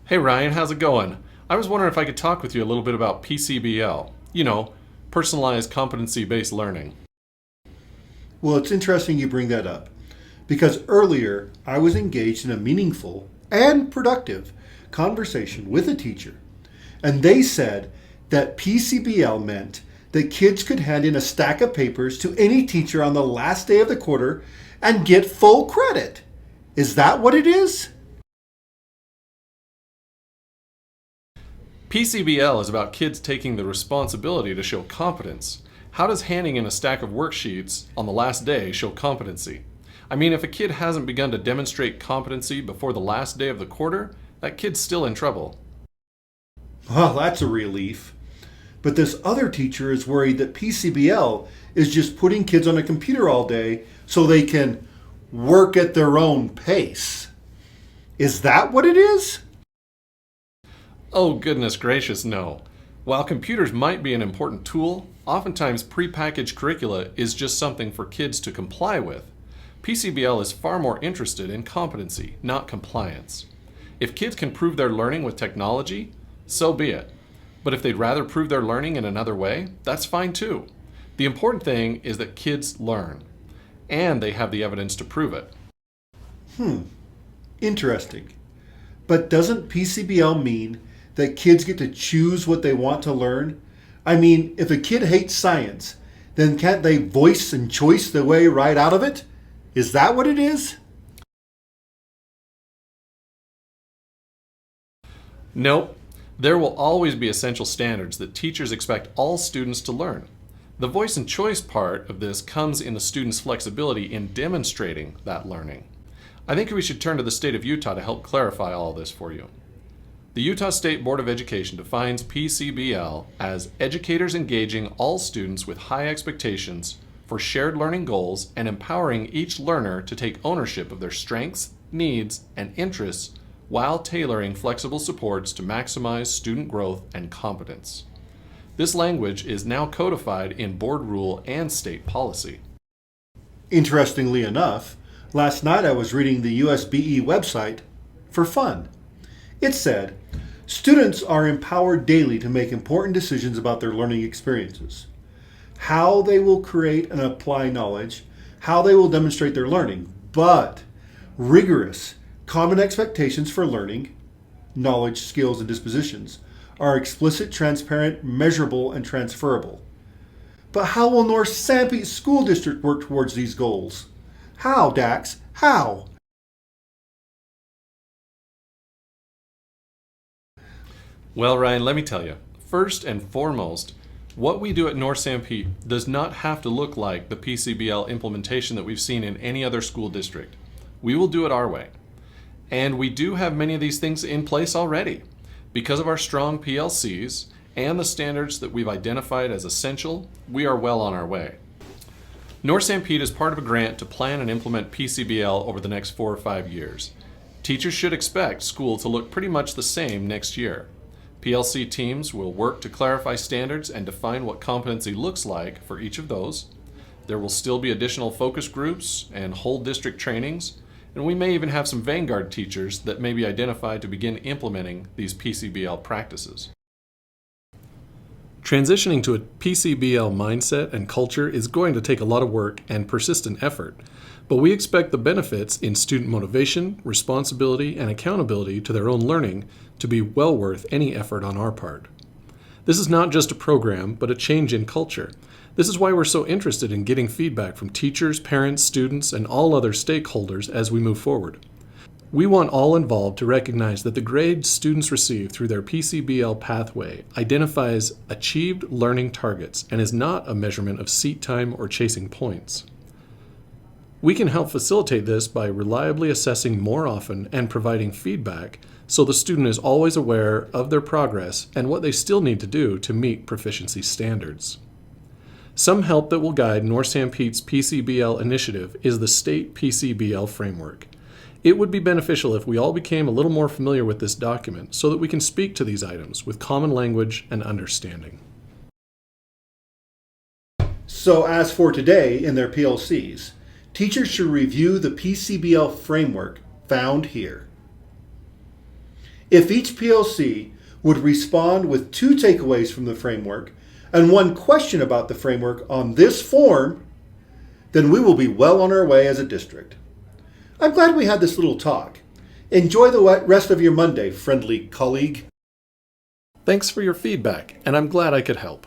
Hey Ryan, how's it going? I was wondering if I could talk with you a little bit about PCBL. Personalized competency-based learning. Well, it's interesting you bring that up because earlier I was engaged in a meaningful and productive conversation with a teacher, and they said that PCBL meant that kids could hand in a stack of papers to any teacher on the last day of the quarter and get full credit. Is that what it is? PCBL is about kids taking the responsibility to show competence. How does handing in a stack of worksheets on the last day show competency? I mean, if a kid hasn't begun to demonstrate competency before the last day of the quarter, that kid's still in trouble. Well, that's a relief. But this other teacher is worried that PCBL is just putting kids on a computer all day so they can work at their own pace. Is that what it is? Oh, goodness gracious, no. While computers might be an important tool, oftentimes prepackaged curricula is just something for kids to comply with. PCBL is far more interested in competency, not compliance. If kids can prove their learning with technology, so be it. But if they'd rather prove their learning in another way, that's fine too. The important thing is that kids learn, and they have the evidence to prove it. Interesting. But doesn't PCBL mean that kids get to choose what they want to learn? I mean, if a kid hates science, then can't they voice and choice their way right out of it? Is that what it is? Nope. There will always be essential standards that teachers expect all students to learn. The voice and choice part of this comes in the student's flexibility in demonstrating that learning. I think we should turn to the state of Utah to help clarify all this for you. The Utah State Board of Education defines PCBL as educators engaging all students with high expectations for shared learning goals and empowering each learner to take ownership of their strengths, needs, and interests while tailoring flexible supports to maximize student growth and competence. This language is now codified in board rule and state policy. Interestingly enough, last night I was reading the USBE website for fun. It said, students are empowered daily to make important decisions about their learning experiences, how they will create and apply knowledge, how they will demonstrate their learning, but rigorous, common expectations for learning, knowledge, skills, and dispositions are explicit, transparent, measurable, and transferable. But how will North Sanpete School District work towards these goals? How, Dax? How? Well, Ryan, let me tell you. First and foremost, what we do at North Sanpete does not have to look like the PCBL implementation that we've seen in any other school district. We will do it our way. And we do have many of these things in place already. Because of our strong PLCs and the standards that we've identified as essential, we are well on our way. North Sanpete is part of a grant to plan and implement PCBL over the next 4 or 5 years. Teachers should expect school to look pretty much the same next year. PLC teams will work to clarify standards and define what competency looks like for each of those. There will still be additional focus groups and whole district trainings, and we may even have some vanguard teachers that may be identified to begin implementing these PCBL practices. Transitioning to a PCBL mindset and culture is going to take a lot of work and persistent effort, but we expect the benefits in student motivation, responsibility, and accountability to their own learning to be well worth any effort on our part. This is not just a program, but a change in culture. This is why we're so interested in getting feedback from teachers, parents, students, and all other stakeholders as we move forward. We want all involved to recognize that the grades students receive through their PCBL pathway identifies achieved learning targets and is not a measurement of seat time or chasing points. We can help facilitate this by reliably assessing more often and providing feedback so the student is always aware of their progress and what they still need to do to meet proficiency standards. Some help that will guide North Sanpete's PCBL initiative is the state PCBL framework. It would be beneficial if we all became a little more familiar with this document so that we can speak to these items with common language and understanding. So as for today in their PLCs, teachers should review the PCBL framework found here. If each PLC would respond with 2 takeaways from the framework and 1 question about the framework on this form, then we will be well on our way as a district. I'm glad we had this little talk. Enjoy the rest of your Monday, friendly colleague. Thanks for your feedback, and I'm glad I could help.